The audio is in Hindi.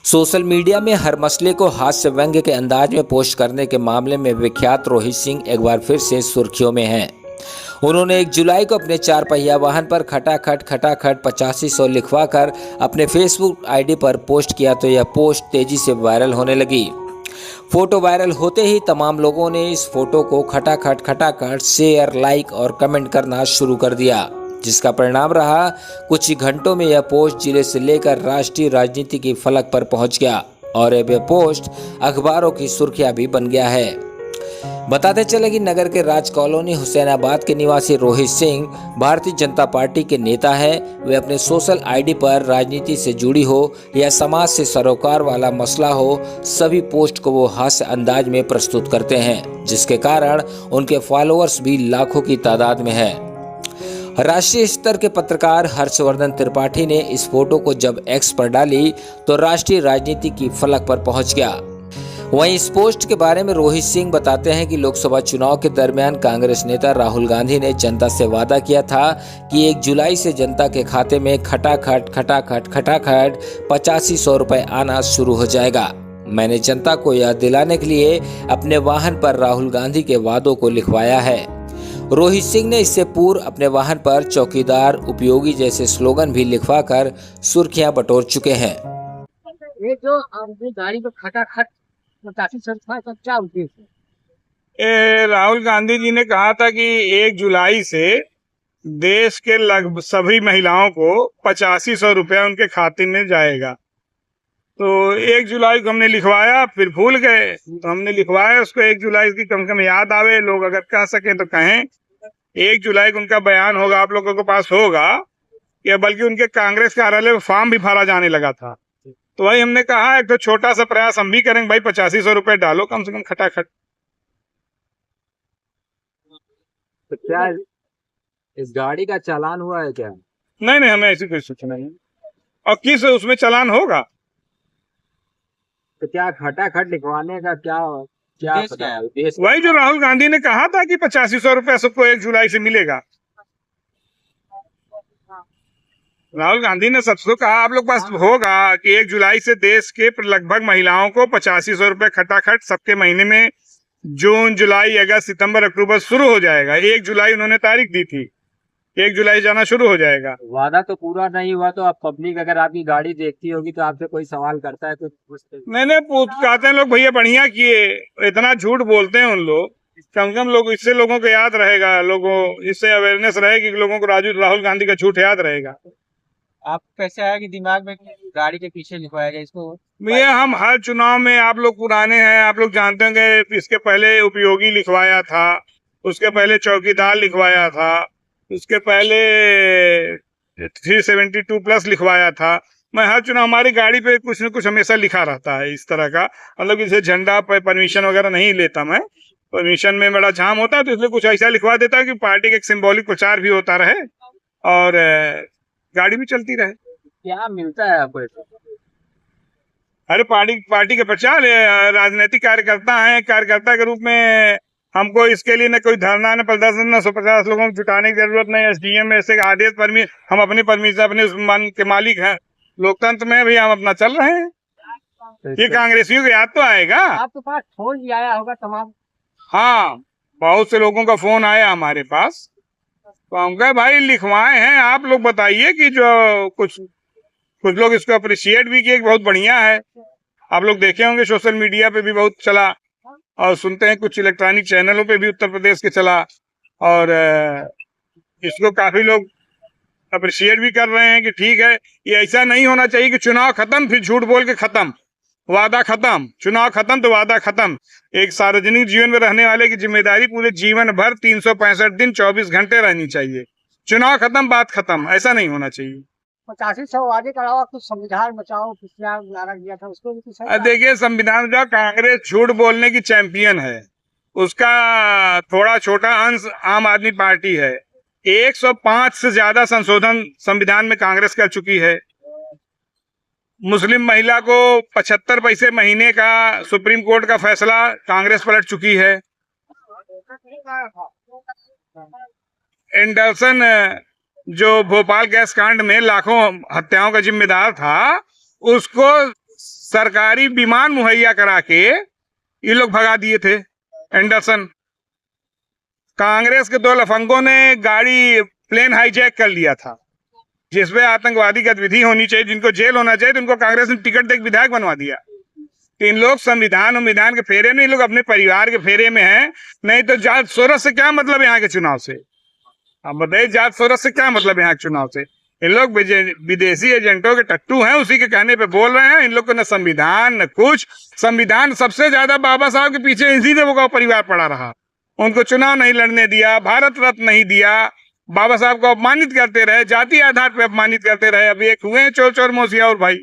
सोशल मीडिया में हर मसले को हास्य व्यंग्य के अंदाज में पोस्ट करने के मामले में विख्यात रोहित सिंह एक बार फिर से सुर्खियों में हैं। उन्होंने 1 जुलाई को अपने 4 पहिया वाहन पर खटाखट खटाखट 8500 लिखवाकर अपने फेसबुक आईडी पर पोस्ट किया तो यह पोस्ट तेजी से वायरल होने लगी। फोटो वायरल होते ही तमाम लोगों ने इस फोटो को खटाखट खटाखट शेयर, लाइक और कमेंट करना शुरू कर दिया, जिसका परिणाम रहा कुछ ही घंटों में यह पोस्ट जिले से लेकर राष्ट्रीय राजनीति की फलक पर पहुंच गया और अब यह पोस्ट अखबारों की सुर्खियां भी बन गया है। बताते चले कि नगर के राज कॉलोनी हुसैनाबाद के निवासी रोहित सिंह भारतीय जनता पार्टी के नेता हैं। वे अपने सोशल आईडी पर राजनीति से जुड़ी हो या समाज से सरोकार वाला मसला हो, सभी पोस्ट को वो हास्य अंदाज में प्रस्तुत करते हैं, जिसके कारण उनके फॉलोअर्स भी लाखों की तादाद में है। राष्ट्रीय स्तर के पत्रकार हर्षवर्धन त्रिपाठी ने इस फोटो को जब एक्स पर डाली तो राष्ट्रीय राजनीति की फलक पर पहुंच गया। वहीं इस पोस्ट के बारे में रोहित सिंह बताते हैं कि लोकसभा चुनाव के दरमियान कांग्रेस नेता राहुल गांधी ने जनता से वादा किया था कि 1 जुलाई से जनता के खाते में खटाखट खटाखट खटाखट 8500 रुपए आना शुरू हो जाएगा। मैंने जनता को यह दिलाने के लिए अपने वाहन पर राहुल गांधी के वादों को लिखवाया है। रोहित सिंह ने इससे पूर्व अपने वाहन पर चौकीदार उपयोगी जैसे स्लोगन भी लिखवाकर सुर्खियां बटोर चुके हैं। ये जो आपकी गाड़ी पे खटाखट 8500 था, इसका क्या उद्देश्य है? राहुल गांधी जी ने कहा था कि 1 जुलाई से देश के लगभग सभी महिलाओं को 8500 रुपया उनके खाते में जाएगा। तो 1 जुलाई को हमने लिखवाया, फिर भूल गए तो हमने लिखवाया उसको 1 जुलाई की कम से कम याद आवे, लोग अगर कह सके तो कहें। 1 जुलाई को उनका बयान होगा, आप लोगों के पास होगा, या बल्कि उनके कांग्रेस कार्यालय में फॉर्म भी भरा जाने लगा था। तो वही हमने कहा एक तो छोटा सा प्रयास हम भी करेंगे, भाई 8500 रुपए डालो कम से कम खटाखट। तो क्या इस गाड़ी का चालान हुआ है क्या? नहीं, हमें ऐसी कोई सूचना नहीं। और किस उसमें चालान होगा? तो क्या खटाखट लिखवाने का क्या क्या उद्देश्य? वही जो राहुल गांधी ने कहा था कि 8500 रुपया सबको 1 जुलाई से मिलेगा। राहुल गांधी ने सबको कहा आप लोग पास होगा कि 1 जुलाई से देश के लगभग महिलाओं को 8500 रुपए खटाखट सबके महीने में जून, जुलाई, अगस्त, सितंबर, अक्टूबर शुरू हो जाएगा। 1 जुलाई उन्होंने तारीख दी थी, 1 जुलाई जाना शुरू हो जाएगा। वादा तो पूरा नहीं हुआ तो आप पब्लिक अगर आपकी गाड़ी देखती होगी तो आपसे कोई सवाल करता है तो मैंने कहते हैं लोग भैया बढ़िया किए, इतना झूठ बोलते हैं उन लोग, कम से कम लोग इससे लोगों को याद रहेगा, लोगों इससे अवेयरनेस रहेगी कि लोगों को राहुल गांधी का झूठ याद रहेगा। आप कैसे आया कि दिमाग में गाड़ी के पीछे लिखवाया जाए इसको? भैया हम हर चुनाव में, आप लोग पुराने हैं, आप लोग जानते होंगे, इसके पहले उपयोगी लिखवाया था, उसके पहले चौकीदार लिखवाया था, उसके पहले 372 प्लस लिखवाया था। मैं हर चुनाव हमारी गाड़ी पे कुछ न कुछ हमेशा लिखा रहता है इस तरह का, मतलब जैसे झंडा पे परमिशन वगैरह नहीं लेता मैं, परमिशन में बड़ा जाम होता है तो इसलिए कुछ ऐसा लिखवा देता है कि पार्टी का एक सिंबॉलिक प्रचार भी होता रहे और गाड़ी भी चलती रहे। क्या मिलता है आपको? अरे पार्टी के प्रचार, राजनीतिक कार्यकर्ता के रूप में हमको इसके लिए न कोई धरना, न प्रदर्शन, न 150 लोगों को जुटाने की जरूरत नहीं। एसडीएम ऐसे आदेश पर हम अपनी परमिशन, अपने उस मन के मालिक हैं। लोकतंत्र में भी हम अपना चल रहे हैं। ये कांग्रेसियों को याद तो आएगा। आपके पास फोन भी आया होगा तमाम? हाँ, बहुत से लोगों का फोन आया हमारे पास, तो हम कहे भाई लिखवाए हैं, आप लोग बताइए कि जो कुछ लोग इसको अप्रिशिएट भी किए, बहुत बढ़िया है। आप लोग देखे होंगे सोशल मीडिया पे भी बहुत चला, और सुनते हैं कुछ इलेक्ट्रॉनिक चैनलों पे भी उत्तर प्रदेश के चला, और इसको काफी लोग अप्रिशिएट भी कर रहे हैं कि ठीक है। ये ऐसा नहीं होना चाहिए कि चुनाव खत्म फिर झूठ बोल के खत्म, वादा खत्म, चुनाव खत्म तो वादा खत्म। एक सार्वजनिक जीवन में रहने वाले की जिम्मेदारी पूरे जीवन भर 365 दिन 24 घंटे रहनी चाहिए। चुनाव खत्म बात खत्म, ऐसा नहीं होना चाहिए। 8500 वादे के अलावा कुछ संविधान बचाओ पिछला नारा दिया था, उसको भी कुछ? देखिए, संविधान बचाओ, कांग्रेस झूठ बोलने की चैंपियन है, उसका थोड़ा छोटा अंश आम आदमी पार्टी है। 105 से ज्यादा संशोधन संविधान में कांग्रेस कर चुकी है। मुस्लिम महिला को 75 पैसे महीने का सुप्रीम कोर्ट का फैसला कांग्रेस पलट चुकी है। एंडरसन जो भोपाल गैस कांड में लाखों हत्याओं का जिम्मेदार था, उसको सरकारी विमान मुहैया करा के ये लोग भगा दिए थे एंडरसन। कांग्रेस के 2 लफंगों ने गाड़ी प्लेन हाईजैक कर लिया था, जिसमें आतंकवादी गतिविधि होनी चाहिए, जिनको जेल होना चाहिए, तो उनको कांग्रेस ने टिकट देकर विधायक बनवा दिया। तो इन लोग संविधान के फेरे में, इन लोग अपने परिवार के फेरे में हैं। नहीं तो जात सोरस से क्या मतलब यहाँ के चुनाव से? अब बताइए, जात सोरस से क्या मतलब यहाँ के चुनाव से? इन लोग विदेशी एजेंटों के टट्टू हैं, उसी के कहने पे बोल रहे हैं। इन लोग को न संविधान न कुछ। संविधान सबसे ज्यादा बाबा साहब के पीछे इसी ने वो परिवार पड़ा रहा। उनको चुनाव नहीं लड़ने दिया, भारत रत्न नहीं दिया, बाबा साहब को अपमानित करते रहे, जाति आधार पर अपमानित करते रहे। अब एक हुए चोर चोर मौसिया और भाई।